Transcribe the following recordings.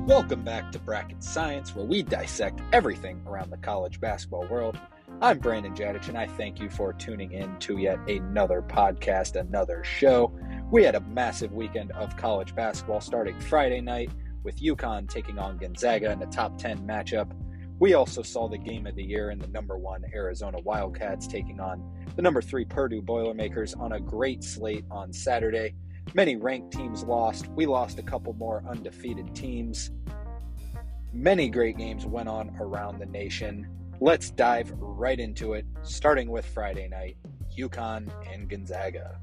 Welcome back to Bracket Science, where we dissect everything around the college basketball world. I'm Brandon Jadich, and I thank you for tuning in to yet another podcast, another show. We had a massive weekend of college basketball starting Friday night with UConn taking on Gonzaga in a top 10 matchup. We also saw the game of the year in the number 1 Arizona Wildcats taking on the number 3 Purdue Boilermakers on a great slate on Saturday. Many ranked teams lost. We lost a couple more undefeated teams. Many great games went on around the nation. Let's dive right into it, starting with Friday night, UConn and Gonzaga.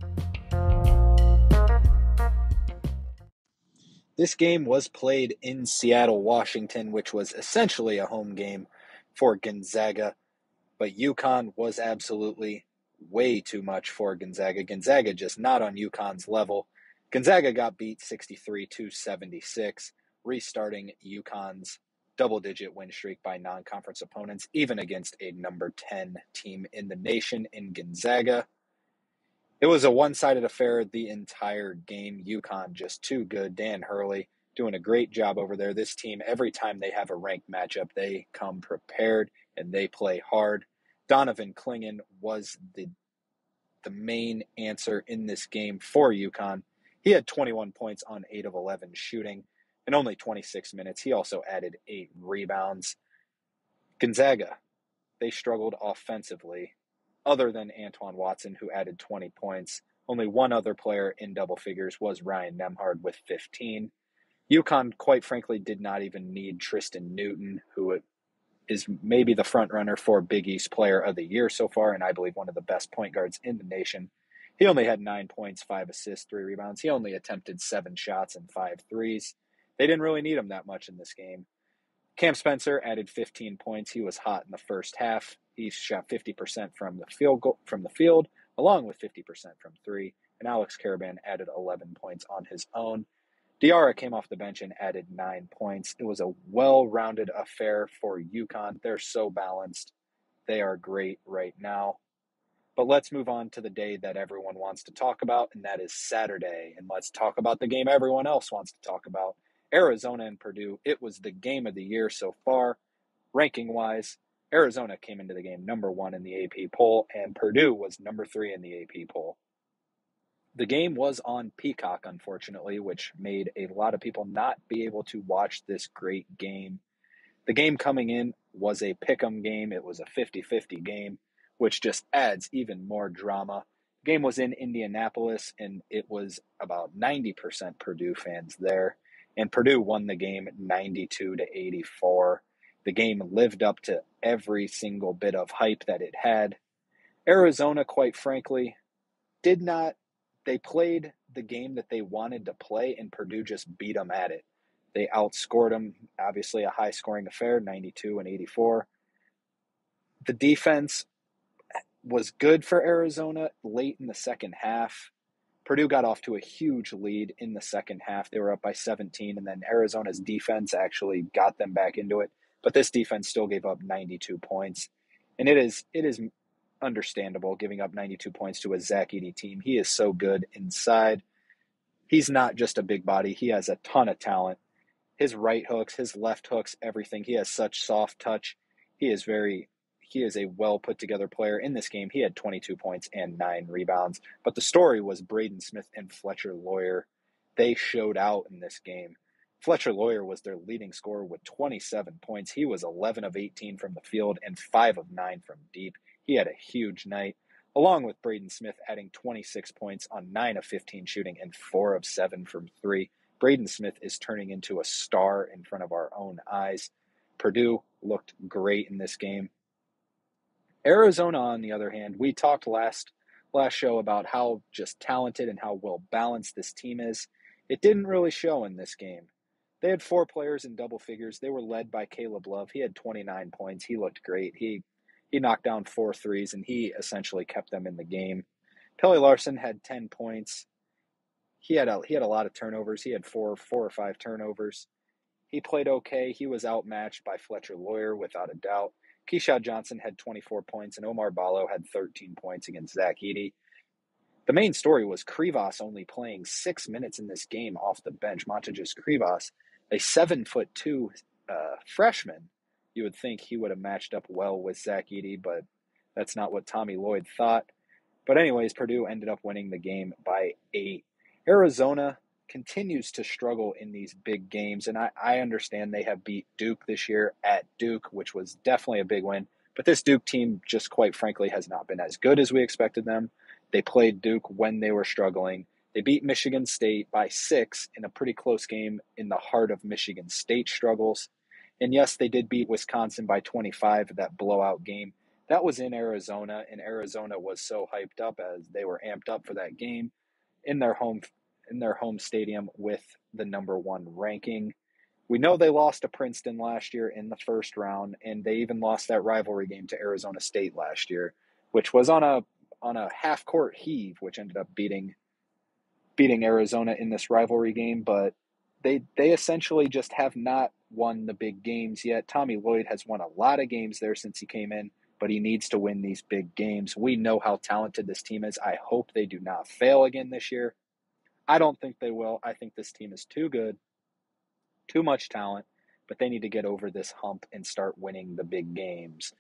This game was played in Seattle, Washington, which was essentially a home game for Gonzaga, but UConn was absolutely way too much for Gonzaga. Gonzaga just not on UConn's level. Gonzaga got beat 63-76, restarting UConn's double-digit win streak by non-conference opponents, even against a number 10 team in the nation in Gonzaga. It was a one-sided affair the entire game. UConn just too good. Dan Hurley doing a great job over there. This team, every time they have a ranked matchup, they come prepared and they play hard. Donovan Clingan was the main answer in this game for UConn. He had 21 points on 8 of 11 shooting in only 26 minutes. He also added 8 rebounds. Gonzaga, they struggled offensively. Other than Antoine Watson, who added 20 points, only one other player in double figures was Ryan Nembhard with 15. UConn, quite frankly, did not even need Tristan Newton, who is maybe the front runner for Big East Player of the Year so far, and I believe one of the best point guards in the nation. He only had 9 points, 5 assists, 3 rebounds. He only attempted 7 shots and 5 threes. They didn't really need him that much in this game. Cam Spencer added 15 points. He was hot in the first half. He shot 50% from the field, along with 50% from 3. And Alex Caravan added 11 points on his own. Diarra came off the bench and added 9 points. It was a well-rounded affair for UConn. They're so balanced. They are great right now. But let's move on to the day that everyone wants to talk about, and that is Saturday. And let's talk about the game everyone else wants to talk about, Arizona and Purdue. It was the game of the year so far. Ranking-wise, Arizona came into the game number 1 in the AP poll, and Purdue was number 3 in the AP poll. The game was on Peacock, unfortunately, which made a lot of people not be able to watch this great game. The game coming in was a pick'em game. It was a 50-50 game, which just adds even more drama. The game was in Indianapolis, and it was about 90% Purdue fans there. And Purdue won the game 92-84. The game lived up to every single bit of hype that it had. Arizona, quite frankly, did not. They played the game that they wanted to play, and Purdue just beat them at it. They outscored them, obviously a high-scoring affair, 92-84. The defense was good for Arizona late in the second half. Purdue got off to a huge lead in the second half. They were up by 17, and then Arizona's defense actually got them back into it. But this defense still gave up 92 points. And it is understandable giving up 92 points to a Zach Edey team. He is so good inside. He's not just a big body. He has a ton of talent. His right hooks, his left hooks, everything. He has such soft touch. He is a well put together player. In this game, he had 22 points and 9 rebounds. But the story was Braden Smith and Fletcher Loyer. They showed out in this game. Fletcher Loyer was their leading scorer with 27 points. He was 11 of 18 from the field and 5 of 9 from deep. He had a huge night, along with Braden Smith adding 26 points on 9 of 15 shooting and 4 of 7 from 3. Braden Smith is turning into a star in front of our own eyes. Purdue looked great in this game. Arizona, on the other hand, we talked last show about how just talented and how well balanced this team is. It didn't really show in this game. They had 4 players in double figures. They were led by Caleb Love. He had 29 points. He looked great. He knocked down 4 threes, and he essentially kept them in the game. Pelle Larsson had 10 points. He had a lot of turnovers. He had four or five turnovers. He played okay. He was outmatched by Fletcher Loyer without a doubt. Keyshawn Johnson had 24 points, and Omar Ballo had 13 points against Zach Edey. The main story was Krivas only playing 6 minutes in this game off the bench. Montages Krivas a 7'2" freshman. You would think he would have matched up well with Zach Edey, but that's not what Tommy Lloyd thought. But anyways, Purdue ended up winning the game by 8. Arizona continues to struggle in these big games, and I understand they have beat Duke this year at Duke, which was definitely a big win. But this Duke team, just quite frankly, has not been as good as we expected them. They played Duke when they were struggling. They beat Michigan State by 6 in a pretty close game in the heart of Michigan State struggles. And yes, they did beat Wisconsin by 25, that blowout game. That was in Arizona, and Arizona was so hyped up as they were amped up for that game in their home stadium with the number 1 ranking. We know they lost to Princeton last year in the first round, and they even lost that rivalry game to Arizona State last year, which was on a half-court heave, which ended up beating Arizona in this rivalry game. But they essentially just have not won the big games yet. Tommy Lloyd has won a lot of games there since he came in, but he needs to win these big games. We know how talented this team is. I hope they do not fail again this year. I don't think they will. I think this team is too good, too much talent, but they need to get over this hump and start winning the big games.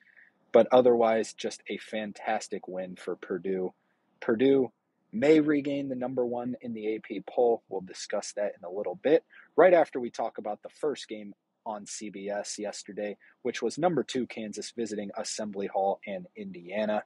But otherwise, just a fantastic win for Purdue. Purdue may regain the number 1 in the AP poll. We'll discuss that in a little bit, right after we talk about the first game on CBS yesterday, which was number 2 Kansas visiting Assembly Hall and Indiana.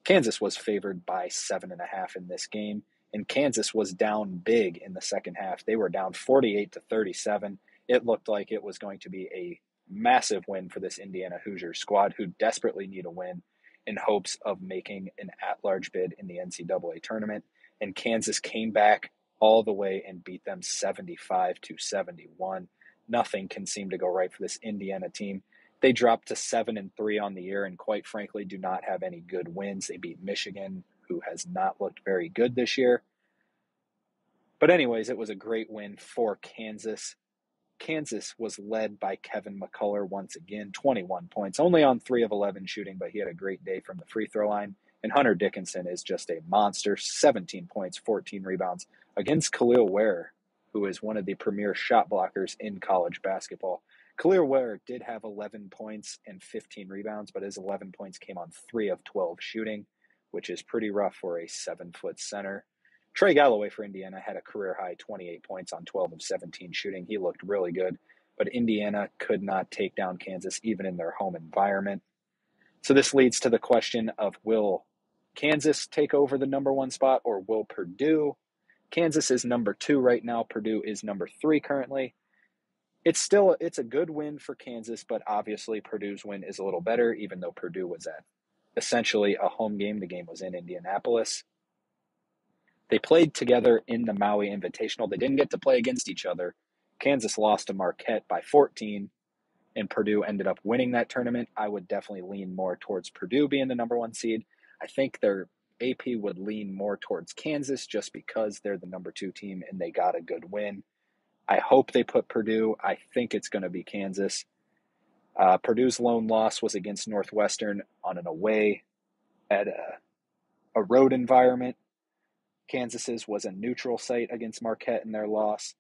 Kansas was favored by 7.5 in this game, and Kansas was down big in the second half. They were down 48-37. It looked like it was going to be a massive win for this Indiana Hoosiers squad, who desperately need a win in hopes of making an at-large bid in the NCAA tournament. And Kansas came back all the way and beat them 75-71. Nothing can seem to go right for this Indiana team. They dropped to 7-3 on the year, and quite frankly do not have any good wins. They beat Michigan, who has not looked very good this year. But anyways, it was a great win for Kansas. Kansas was led by Kevin McCullough once again, 21 points, only on 3 of 11 shooting, but he had a great day from the free throw line. And Hunter Dickinson is just a monster, 17 points, 14 rebounds against Khalil Ware, who is one of the premier shot blockers in college basketball. Khalil Ware did have 11 points and 15 rebounds, but his 11 points came on 3 of 12 shooting, which is pretty rough for a 7-foot center. Trey Galloway for Indiana had a career-high 28 points on 12 of 17 shooting. He looked really good, but Indiana could not take down Kansas even in their home environment. So this leads to the question of, will Kansas take over the number 1 spot, or will Purdue? Kansas is number 2 right now. Purdue is number 3 currently. It's a good win for Kansas, but obviously Purdue's win is a little better, even though Purdue was at essentially a home game. The game was in Indianapolis. They played together in the Maui Invitational. They didn't get to play against each other. Kansas lost to Marquette by 14, and Purdue ended up winning that tournament. I would definitely lean more towards Purdue being the number 1 seed. I think their AP would lean more towards Kansas just because they're the number 2 team and they got a good win. I hope they put Purdue. I think it's going to be Kansas. Purdue's lone loss was against Northwestern on an away at a road environment. Kansas's was a neutral site against Marquette in their loss.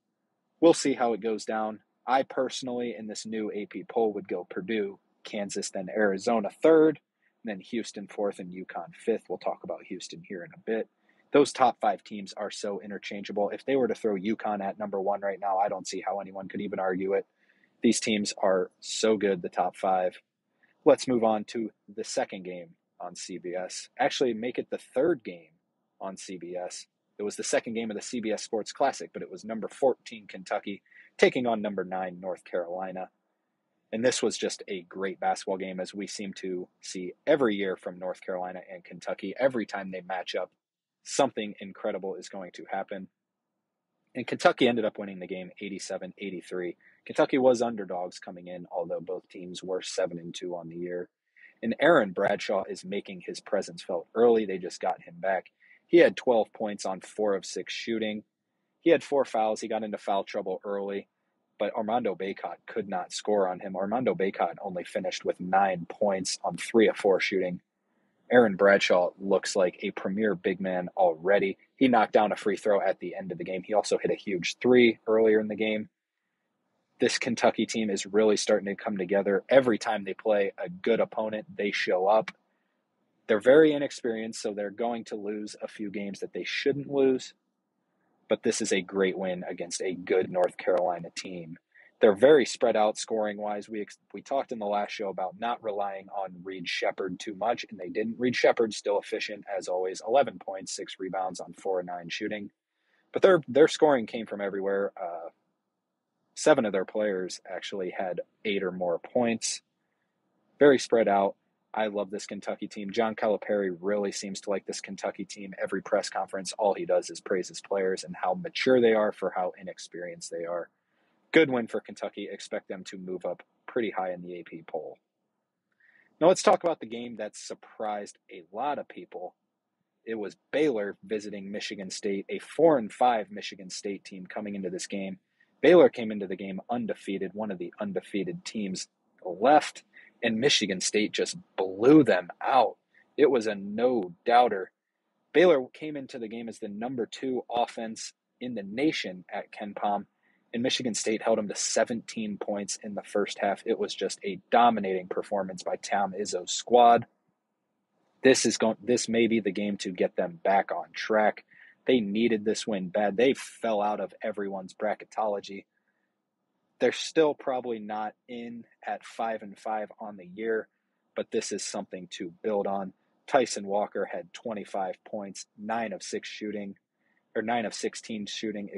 We'll see how it goes down. I personally, in this new AP poll, would go Purdue, Kansas, then Arizona 3rd, and then Houston 4th, and UConn 5th. We'll talk about Houston here in a bit. Those top 5 teams are so interchangeable. If they were to throw UConn at number 1 right now, I don't see how anyone could even argue it. These teams are so good, the top 5. Let's move on to the second game on CBS. Actually, make it the 3rd game on CBS. It was the second game of the CBS Sports Classic, but it was number 14 Kentucky taking on number 9 North Carolina. And this was just a great basketball game, as we seem to see every year from North Carolina and Kentucky. Every time they match up, something incredible is going to happen. And Kentucky ended up winning the game 87-83. Kentucky was underdogs coming in, although both teams were 7-2 on the year. And Aaron Bradshaw is making his presence felt early. They just got him back. He had 12 points on 4 of 6 shooting. He had 4 fouls. He got into foul trouble early, but Armando Bacot could not score on him. Armando Bacot only finished with 9 points on 3 of 4 shooting. Aaron Bradshaw looks like a premier big man already. He knocked down a free throw at the end of the game. He also hit a huge 3 earlier in the game. This Kentucky team is really starting to come together. Every time they play a good opponent, they show up. They're very inexperienced, so they're going to lose a few games that they shouldn't lose. But this is a great win against a good North Carolina team. They're very spread out scoring-wise. We talked in the last show about not relying on Reed Sheppard too much, and they didn't. Reed Sheppard still efficient, as always, 11 points, 6 rebounds on 4 and 9 shooting. But their scoring came from everywhere. 7 of their players actually had 8 or more points. Very spread out. I love this Kentucky team. John Calipari really seems to like this Kentucky team. Every press conference, all he does is praise his players and how mature they are for how inexperienced they are. Good win for Kentucky. Expect them to move up pretty high in the AP poll. Now let's talk about the game that surprised a lot of people. It was Baylor visiting Michigan State, a 4-5 Michigan State team coming into this game. Baylor came into the game undefeated, one of the undefeated teams left, and Michigan State just blew them out. It was a no-doubter. Baylor came into the game as the number 2 offense in the nation at KenPom, and Michigan State held them to 17 points in the first half. It was just a dominating performance by Tom Izzo's squad. This may be the game to get them back on track. They needed this win bad. They fell out of everyone's bracketology. They're still probably not in at 5-5 on the year, but this is something to build on. Tyson Walker had 25 points, 9 of 16 shooting,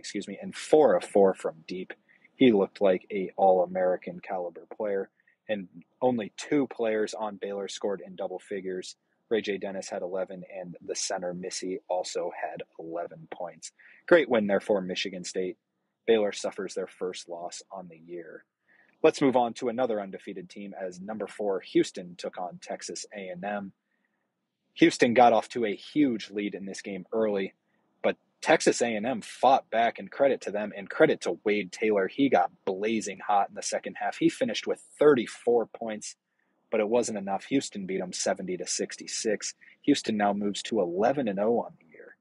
and 4 of 4 from deep. He looked like a All-American caliber player, and only 2 players on Baylor scored in double figures. Ray J. Dennis had 11, and the center Missy also had 11 points. Great win there for Michigan State. Baylor suffers their first loss on the year. Let's move on to another undefeated team as number 4 Houston took on Texas A&M. Houston got off to a huge lead in this game early, but Texas A&M fought back, and credit to them and credit to Wade Taylor. He got blazing hot in the second half. He finished with 34 points, but it wasn't enough. Houston beat them 70-66. Houston now moves to 11-0 on the year.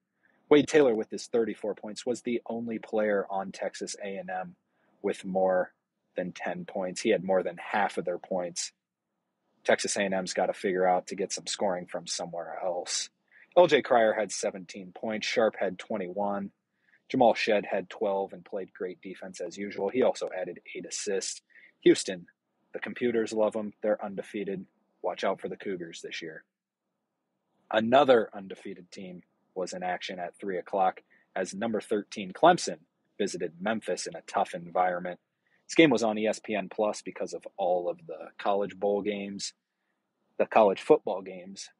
Wade Taylor, with his 34 points, was the only player on Texas A&M with more than 10 points. He had more than half of their points. Texas A&M's got to figure out to get some scoring from somewhere else. LJ Cryer had 17 points. Sharp had 21. Jamal Shed had 12 and played great defense as usual. He also added 8 assists. Houston, the computers love them. They're undefeated. Watch out for the Cougars this year. Another undefeated team was in action at 3 o'clock as number 13 Clemson visited Memphis in a tough environment. This game was on ESPN Plus because of all of the college bowl games, the college football games,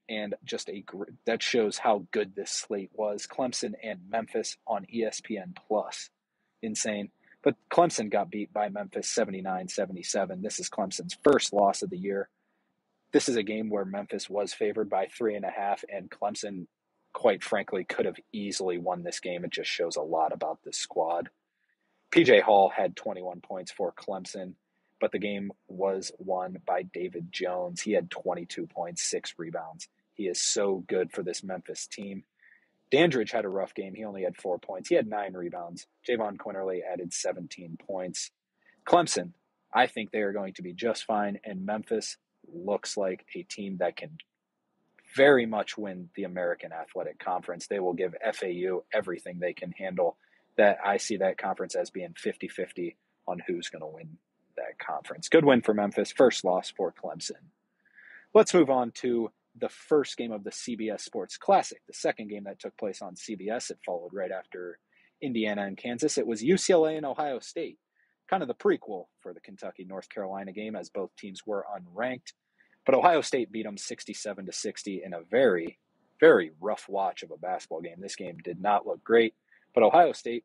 and just that shows how good this slate was. Clemson and Memphis on ESPN Plus. Insane. But Clemson got beat by Memphis 79-77. This is Clemson's first loss of the year. This is a game where Memphis was favored by 3.5, and Clemson, quite frankly, could have easily won this game. It just shows a lot about this squad. PJ Hall had 21 points for Clemson, but the game was won by David Jones. He had 22 points, 6 rebounds. He is so good for this Memphis team. Dandridge had a rough game. He only had 4 points. He had 9 rebounds. Javon Quinterly added 17 points. Clemson, I think they are going to be just fine, and Memphis looks like a team that can very much win the American Athletic Conference. They will give FAU everything they can handle. That I see that conference as being 50-50 on who's going to win that conference. Good win for Memphis. First loss for Clemson. Let's move on to the first game of the CBS Sports Classic, the second game that took place on CBS. It followed right after Indiana and Kansas. It was UCLA and Ohio State, kind of the prequel for the Kentucky-North Carolina game, as both teams were unranked. But Ohio State beat them 67-60 in a very, very rough watch of a basketball game. This game did not look great, but Ohio State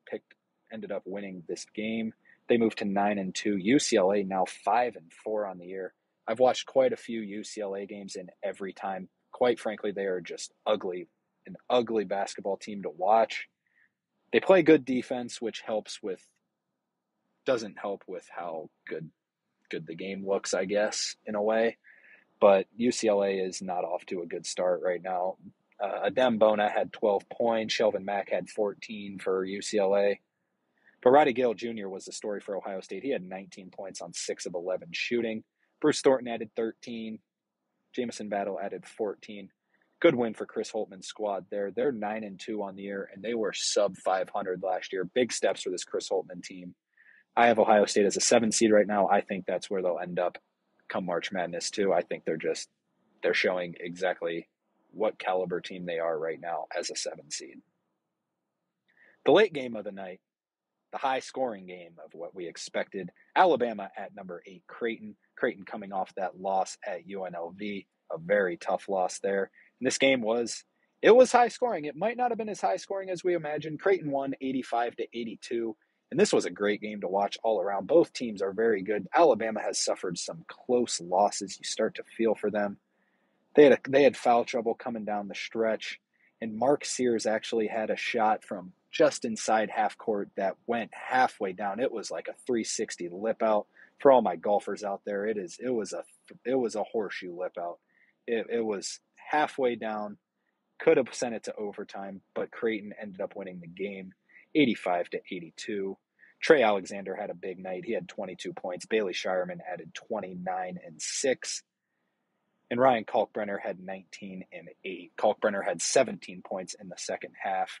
ended up winning this game. They moved to 9-2. UCLA now 5-4 on the year. I've watched quite a few UCLA games, and every time, quite frankly, they are just ugly, an ugly basketball team to watch. They play good defense, which doesn't help with how good the game looks, I guess, in a way. But UCLA is not off to a good start right now. Adem Bona had 12 points. Shelvin Mack had 14 for UCLA. But Roddy Gale Jr. was the story for Ohio State. He had 19 points on 6 of 11 shooting. Bruce Thornton added 13. Jamison Battle added 14. Good win for Chris Holtman's squad there. They're 9-2 on the year, and they were sub 500 last year. Big steps for this Chris Holtman team. I have Ohio State as a 7 seed right now. I think that's where they'll end up come March Madness too. I think they're showing exactly what caliber team they are right now as a 7 seed. The late game of the night, the high-scoring game of what we expected. Alabama at number 8, Creighton. Creighton coming off that loss at UNLV, a very tough loss there. And this game was high-scoring. It might not have been as high-scoring as we imagined. Creighton won 85-82, and this was a great game to watch all around. Both teams are very good. Alabama has suffered some close losses. You start to feel for them. They had foul trouble coming down the stretch, and Mark Sears actually had a shot from just inside half court that went halfway down. It was like a 360 lip out. For all my golfers out there, it was a horseshoe lip out. It was halfway down, could have sent it to overtime, but Creighton ended up winning the game 85-82. Trey Alexander had a big night. He had 22 points. Bailey Shireman added 29 and 6. And Ryan Kalkbrenner had 19 and 8. Kalkbrenner had 17 points in the second half.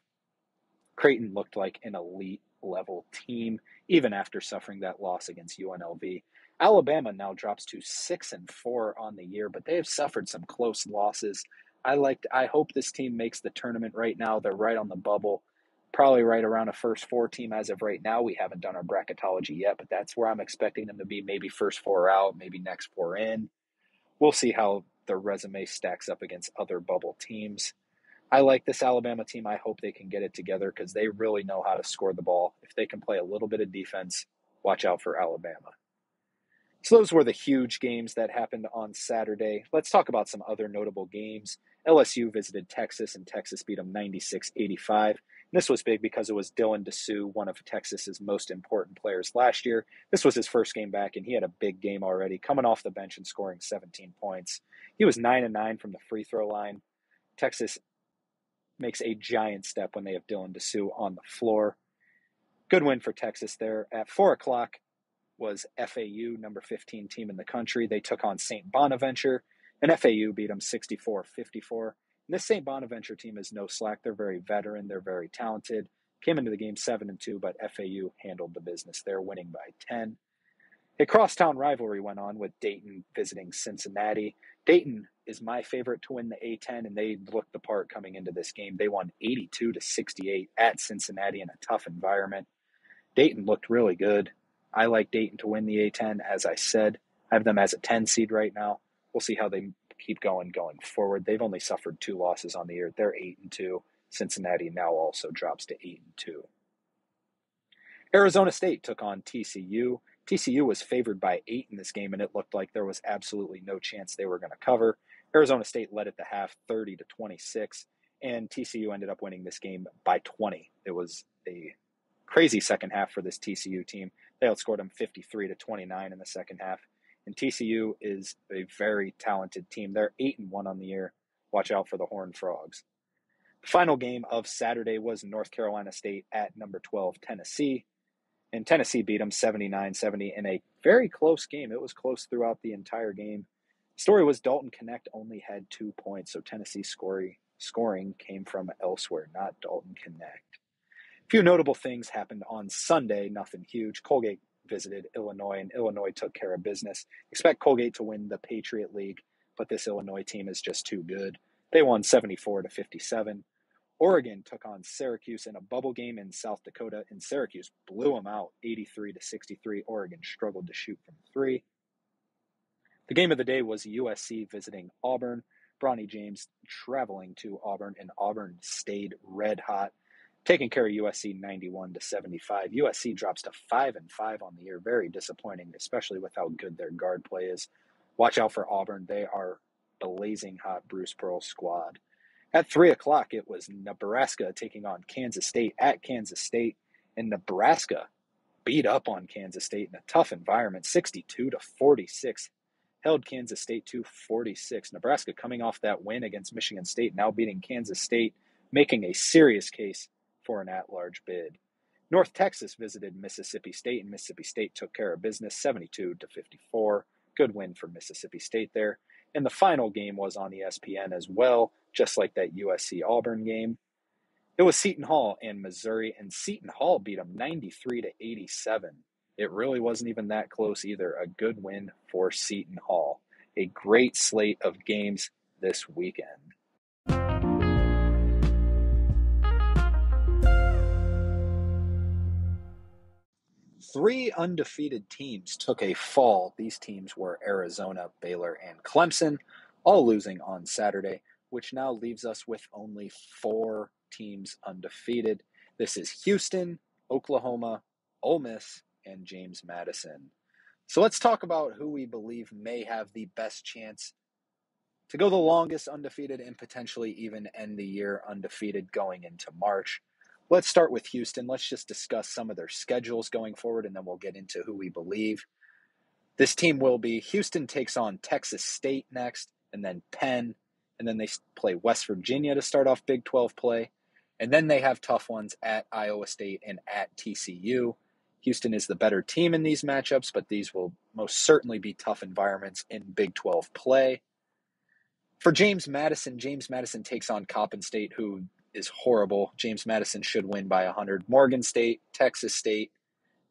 Creighton looked like an elite level team, even after suffering that loss against UNLV. Alabama now drops to 6-4 on the year, but they have suffered some close losses. I hope this team makes the tournament right now. They're right on the bubble, probably right around a first 4 team as of right now. We haven't done our bracketology yet, but that's where I'm expecting them to be. Maybe first 4 out, maybe next 4 in. We'll see how their resume stacks up against other bubble teams. I like this Alabama team. I hope they can get it together because they really know how to score the ball. If they can play a little bit of defense, watch out for Alabama. So those were the huge games that happened on Saturday. Let's talk about some other notable games. LSU visited Texas, and Texas beat them 96-85. This was big because it was Dylan Dessou, one of Texas's most important players last year. This was his first game back, and he had a big game already, coming off the bench and scoring 17 points. He was 9-9 from the free throw line. Texas makes a giant step when they have Dylan Dessou on the floor. Good win for Texas there. At 4 o'clock was FAU, number 15 team in the country. They took on St. Bonaventure, and FAU beat them 64-54. And this St. Bonaventure team is no slack. They're very veteran. They're very talented. Came into the game 7-2, but FAU handled the business there, winning by 10. A crosstown rivalry went on with Dayton visiting Cincinnati. Dayton is my favorite to win the A-10, and they looked the part coming into this game. They won 82-68 at Cincinnati in a tough environment. Dayton looked really good. I like Dayton to win the A-10, as I said. I have them as a 10 seed right now. We'll see how they keep going forward. They've only suffered 2 losses on the year. They're 8-2. Cincinnati now also drops to 8-2. Arizona State took on TCU. TCU was favored by 8 in this game, and it looked like there was absolutely no chance they were going to cover. Arizona State led at the half 30-26, and TCU ended up winning this game by 20. It was a crazy second half for this TCU team. They outscored them 53-29 in the second half. And TCU is a very talented team. They're 8-1 on the year. Watch out for the Horned Frogs. The final game of Saturday was North Carolina State at number 12, Tennessee. And Tennessee beat them 79-70 in a very close game. It was close throughout the entire game. The story was Dalton Knecht only had 2 points, so Tennessee scoring came from elsewhere, not Dalton Knecht. A few notable things happened on Sunday, nothing huge. Colgate visited Illinois, and Illinois took care of business. Expect Colgate to win the Patriot League, but this Illinois team is just too good. They won 74-57. Oregon took on Syracuse in a bubble game in South Dakota, and Syracuse blew them out 83-63. Oregon struggled to shoot from 3. The game of the day was USC visiting Auburn. Bronny James traveling to Auburn, and Auburn stayed red hot, taking care of USC 91-75. USC drops to 5-5 on the year. Very disappointing, especially with how good their guard play is. Watch out for Auburn. They are blazing hot Bruce Pearl squad. At 3 o'clock, it was Nebraska taking on Kansas State at Kansas State, and Nebraska beat up on Kansas State in a tough environment, 62-46. Held Kansas State to 46. Nebraska coming off that win against Michigan State, now beating Kansas State, making a serious case for an at-large bid. North Texas visited Mississippi State, and Mississippi State took care of business 72-54. Good win for Mississippi State there. And the final game was on ESPN as well, just like that USC-Auburn game. It was Seton Hall and Missouri, and Seton Hall beat them 93-87. It really wasn't even that close either. A good win for Seton Hall. A great slate of games this weekend. Three undefeated teams took a fall. These teams were Arizona, Baylor, and Clemson, all losing on Saturday, which now leaves us with only four teams undefeated. This is Houston, Oklahoma, Ole Miss, and James Madison. So let's talk about who we believe may have the best chance to go the longest undefeated and potentially even end the year undefeated going into March. Let's start with Houston. Let's just discuss some of their schedules going forward, and then we'll get into who we believe. This team will be Houston takes on Texas State next, and then Penn, and then they play West Virginia to start off Big 12 play. And then they have tough ones at Iowa State and at TCU. Houston is the better team in these matchups, but these will most certainly be tough environments in Big 12 play. For James Madison takes on Coppin State, who is horrible. James Madison should win by 100. Morgan State, Texas State.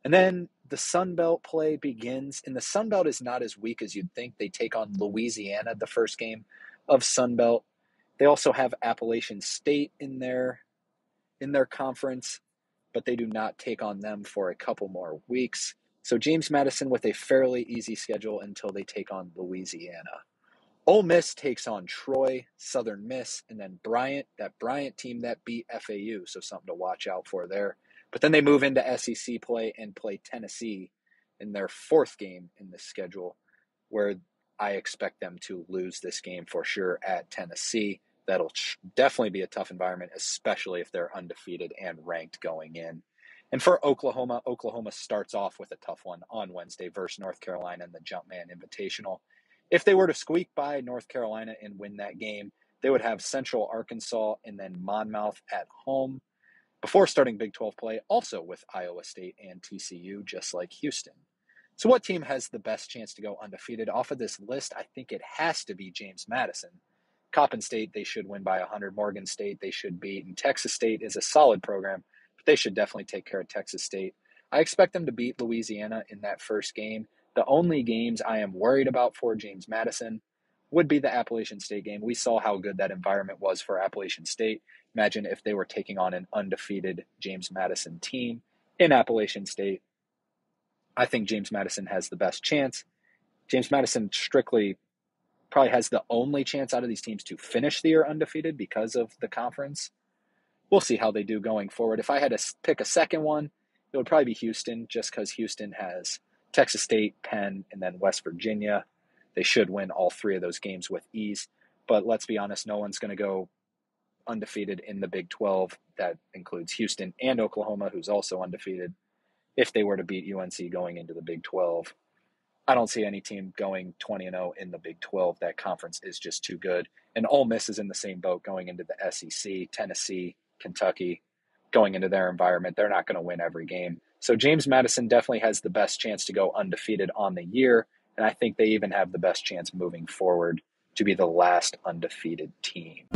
And then the Sun Belt play begins, and the Sun Belt is not as weak as you'd think. They take on Louisiana the first game of Sun Belt. They also have Appalachian State in their conference, but they do not take on them for a couple more weeks. So James Madison with a fairly easy schedule until they take on Louisiana. Ole Miss takes on Troy, Southern Miss, and then Bryant, that Bryant team that beat FAU, so something to watch out for there. But then they move into SEC play and play Tennessee in their fourth game in the schedule, where I expect them to lose this game for sure at Tennessee. That'll definitely be a tough environment, especially if they're undefeated and ranked going in. And for Oklahoma starts off with a tough one on Wednesday versus North Carolina in the Jumpman Invitational. If they were to squeak by North Carolina and win that game, they would have Central Arkansas and then Monmouth at home before starting Big 12 play, also with Iowa State and TCU, just like Houston. So what team has the best chance to go undefeated? Off of this list, I think it has to be James Madison. Coppin State, they should win by 100. Morgan State, they should beat. And Texas State is a solid program, but they should definitely take care of Texas State. I expect them to beat Louisiana in that first game. The only games I am worried about for James Madison would be the Appalachian State game. We saw how good that environment was for Appalachian State. Imagine if they were taking on an undefeated James Madison team in Appalachian State. I think James Madison has the best chance. James Madison strictly probably has the only chance out of these teams to finish the year undefeated because of the conference. We'll see how they do going forward. If I had to pick a second one, it would probably be Houston, just because Houston has Texas State, Penn, and then West Virginia. They should win all three of those games with ease. But let's be honest, no one's going to go undefeated in the Big 12. That includes Houston and Oklahoma, who's also undefeated, if they were to beat UNC going into the Big 12. I don't see any team going 20-0 in the Big 12. That conference is just too good. And Ole Miss is in the same boat going into the SEC, Tennessee, Kentucky, going into their environment. They're not going to win every game. So James Madison definitely has the best chance to go undefeated on the year, and I think they even have the best chance moving forward to be the last undefeated team.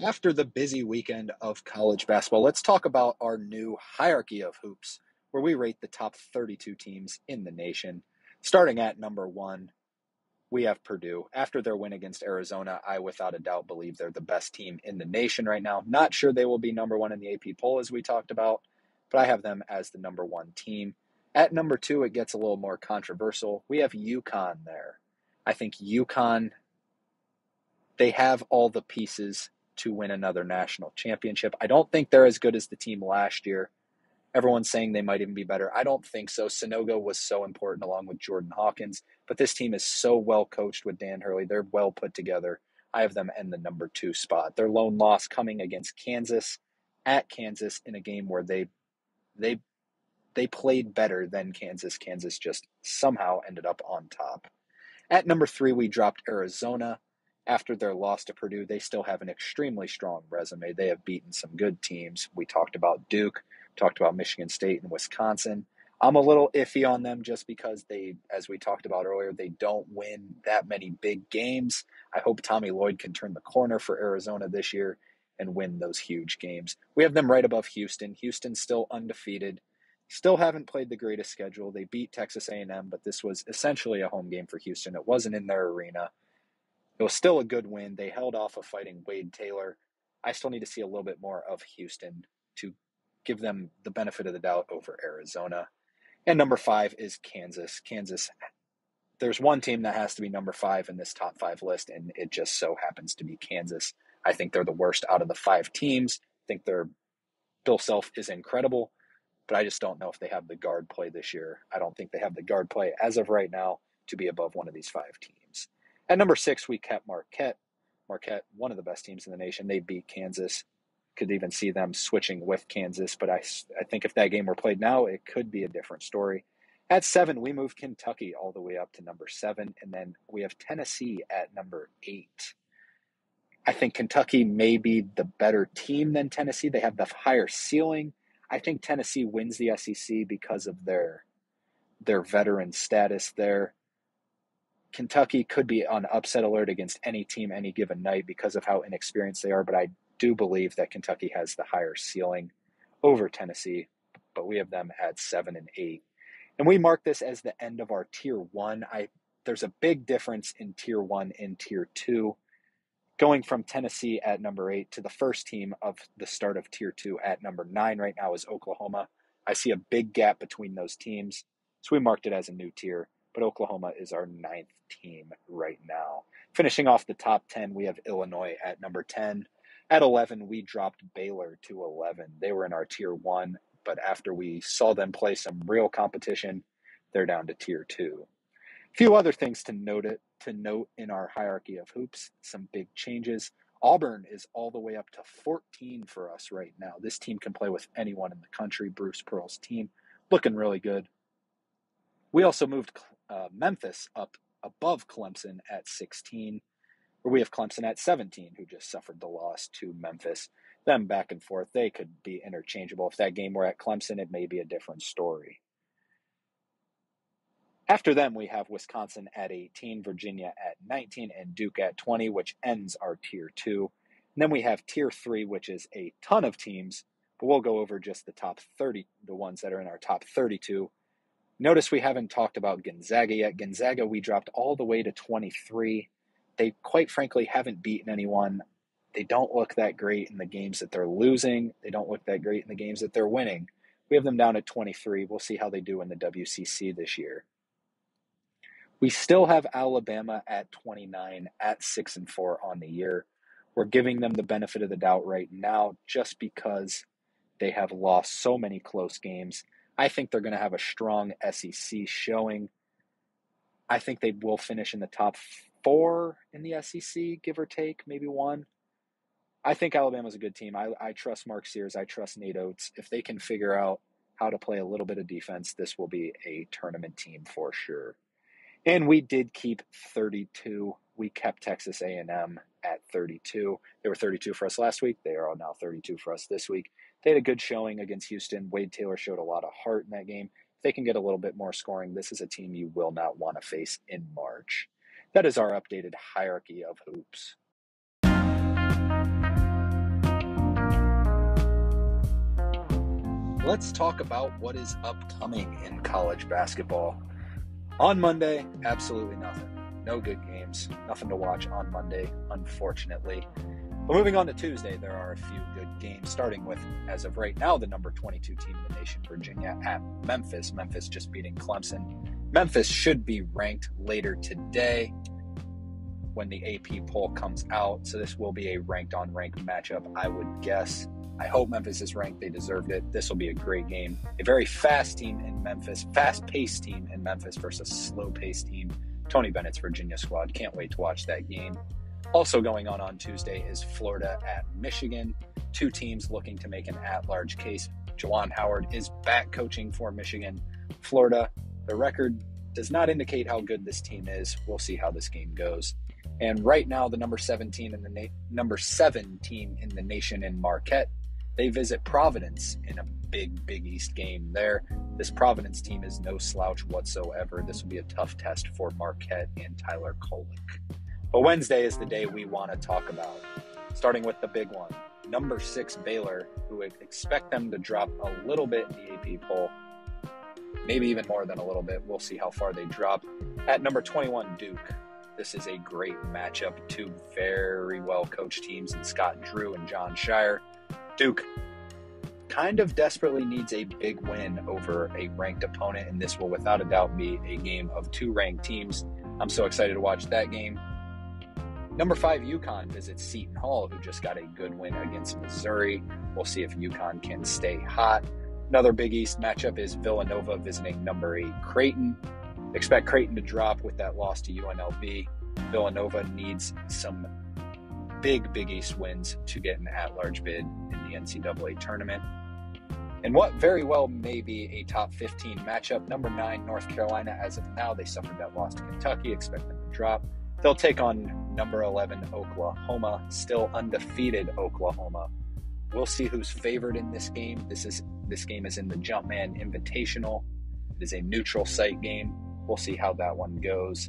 After the busy weekend of college basketball, let's talk about our new hierarchy of hoops, where we rate the top 32 teams in the nation. Starting at number 1, we have Purdue. After their win against Arizona, I without a doubt believe they're the best team in the nation right now. Not sure they will be number 1 in the AP poll, as we talked about, but I have them as the number 1 team. At number 2, it gets a little more controversial. We have UConn there. I think UConn, they have all the pieces to win another national championship. I don't think they're as good as the team last year. Everyone's saying they might even be better. I don't think so. Sonogo was so important along with Jordan Hawkins, but this team is so well coached with Dan Hurley. They're well put together. I have them in the number 2 spot. Their lone loss coming against Kansas, at Kansas, in a game where they played better than Kansas. Kansas just somehow ended up on top. At number 3, we dropped Arizona. After their loss to Purdue, they still have an extremely strong resume. They have beaten some good teams. We talked about Duke, talked about Michigan State and Wisconsin. I'm a little iffy on them just because they, as we talked about earlier, they don't win that many big games. I hope Tommy Lloyd can turn the corner for Arizona this year and win those huge games. We have them right above Houston. Houston's still undefeated. Still haven't played the greatest schedule. They beat Texas A&M, but this was essentially a home game for Houston. It wasn't in their arena. It was still a good win. They held off of fighting Wade Taylor. I still need to see a little bit more of Houston to give them the benefit of the doubt over Arizona. And number 5 is Kansas. Kansas, there's one team that has to be number 5 in this top 5 list, and it just so happens to be Kansas. I think they're the worst out of the 5 teams. I think their Bill Self is incredible, but I just don't know if they have the guard play this year. I don't think they have the guard play as of right now to be above one of these 5 teams. At number 6, we kept Marquette. Marquette, one of the best teams in the nation. They beat Kansas. Could even see them switching with Kansas, but I think if that game were played now, it could be a different story. At 7, we moved Kentucky all the way up to number 7, and then we have Tennessee at number 8. I think Kentucky may be the better team than Tennessee. They have the higher ceiling. I think Tennessee wins the SEC because of their veteran status there. Kentucky could be on upset alert against any team any given night because of how inexperienced they are, but I do believe that Kentucky has the higher ceiling over Tennessee, but we have them at 7 and 8. And we mark this as the end of our Tier 1. There's a big difference in Tier 1 and Tier 2. Going from Tennessee at number 8 to the first team of the start of Tier 2 at number 9 right now is Oklahoma. I see a big gap between those teams, so we marked it as a new tier, but Oklahoma is our 9th team right now. Finishing off the top 10, we have Illinois at number 10. At 11, we dropped Baylor to 11. They were in our Tier 1, but after we saw them play some real competition, they're down to Tier 2. A few other things to note in our hierarchy of hoops, some big changes. Auburn is all the way up to 14 for us right now. This team can play with anyone in the country. Bruce Pearl's team, looking really good. We also moved Memphis up above Clemson at 16, where we have Clemson at 17, who just suffered the loss to Memphis. Them back and forth, they could be interchangeable. If that game were at Clemson, it may be a different story. After them, we have Wisconsin at 18, Virginia at 19, and Duke at 20, which ends our Tier 2. And then we have Tier 3, which is a ton of teams, but we'll go over just the top 30, the ones that are in our top 32. Notice we haven't talked about Gonzaga yet. Gonzaga, we dropped all the way to 23. They, quite frankly, haven't beaten anyone. They don't look that great in the games that they're losing. They don't look that great in the games that they're winning. We have them down at 23. We'll see how they do in the WCC this year. We still have Alabama at 29 at 6-4 on the year. We're giving them the benefit of the doubt right now just because they have lost so many close games. I think they're going to have a strong SEC showing. I think they will finish in the top 4 in the SEC, give or take, maybe 1. I think Alabama's a good team. I trust Mark Sears. I trust Nate Oates. If they can figure out how to play a little bit of defense, this will be a tournament team for sure. And we did keep 32. We kept Texas A&M at 32. They were 32 for us last week. They are now 32 for us this week. They had a good showing against Houston. Wade Taylor showed a lot of heart in that game. If they can get a little bit more scoring, this is a team you will not want to face in March. That is our updated hierarchy of hoops. Let's talk about what is upcoming in college basketball. On Monday, absolutely nothing. No good games. Nothing to watch on Monday, unfortunately. But moving on to Tuesday, there are a few good games, starting with, as of right now, the number 22 team in the nation, Virginia, at Memphis. Memphis just beating Clemson. Memphis should be ranked later today when the AP poll comes out. So this will be a ranked-on-ranked matchup, I would guess. I hope Memphis is ranked. They deserved it. This will be a great game. A very fast team in Memphis, fast-paced team in Memphis versus slow-paced team. Tony Bennett's Virginia squad. Can't wait to watch that game. Also going on Tuesday is Florida at Michigan. 2 teams looking to make an at-large case. Juwan Howard is back coaching for Michigan. Florida, the record does not indicate how good this team is. We'll see how this game goes. And right now, the number 17 team in the nation in Marquette, they visit Providence in a big East game there. This Providence team is no slouch whatsoever. This will be a tough test for Marquette and Tyler Kolek. But Wednesday is the day we want to talk about, starting with the big one. Number 6 Baylor, who would expect them to drop a little bit in the AP poll, maybe even more than a little bit. We'll see how far they drop. At number 21, Duke. This is a great matchup. Two very well-coached teams in Scott Drew and John Shire. Duke kind of desperately needs a big win over a ranked opponent, and this will without a doubt be a game of two ranked teams. I'm so excited to watch that game. Number 5, UConn visits Seton Hall, who just got a good win against Missouri. We'll see if UConn can stay hot. Another Big East matchup is Villanova visiting number 8, Creighton. Expect Creighton to drop with that loss to UNLV. Villanova needs some big East wins to get an at-large bid in the NCAA tournament. And what very well may be a top 15 matchup, number 9, North Carolina. As of now, they suffered that loss to Kentucky. Expect them to drop. They'll take on number 11, Oklahoma, still undefeated Oklahoma. We'll see who's favored in this game. This game is in the Jumpman Invitational. It is a neutral site game. We'll see how that one goes.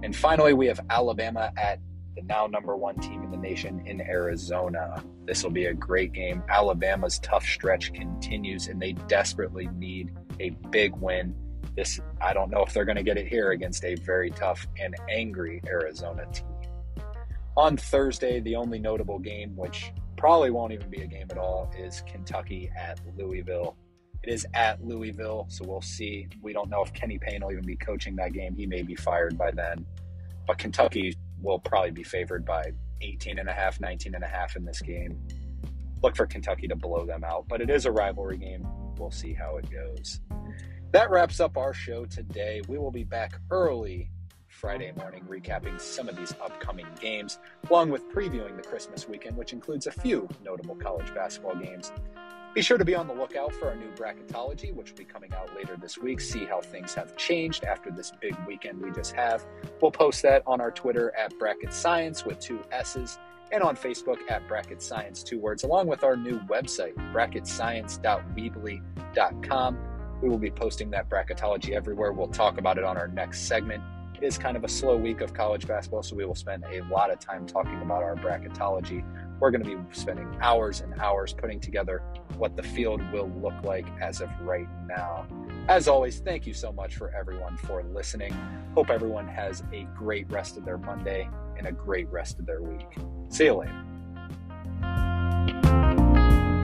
And finally, we have Alabama at the now number 1 team in the nation in Arizona. This will be a great game. Alabama's tough stretch continues, and they desperately need a big win. I don't know if they're going to get it here against a very tough and angry Arizona team. On Thursday, the only notable game, which probably won't even be a game at all, is Kentucky at Louisville. It is at Louisville, so we'll see. We don't know if Kenny Payne will even be coaching that game. He may be fired by then. But Kentucky will probably be favored by 18.5, 19.5 in this game. Look for Kentucky to blow them out. But it is a rivalry game. We'll see how it goes. That wraps up our show today. We will be back early Friday morning recapping some of these upcoming games, along with previewing the Christmas weekend, which includes a few notable college basketball games. Be sure to be on the lookout for our new bracketology, which will be coming out later this week. See how things have changed after this big weekend we just have. We'll post that on our Twitter at Bracket Science with 2 S's and on Facebook at Bracket Science, 2 words, along with our new website, bracketscience.weebly.com. We will be posting that bracketology everywhere. We'll talk about it on our next segment. It is kind of a slow week of college basketball, so we will spend a lot of time talking about our bracketology. We're going to be spending hours and hours putting together what the field will look like as of right now. As always, thank you so much for everyone for listening. Hope everyone has a great rest of their Monday and a great rest of their week. See you later.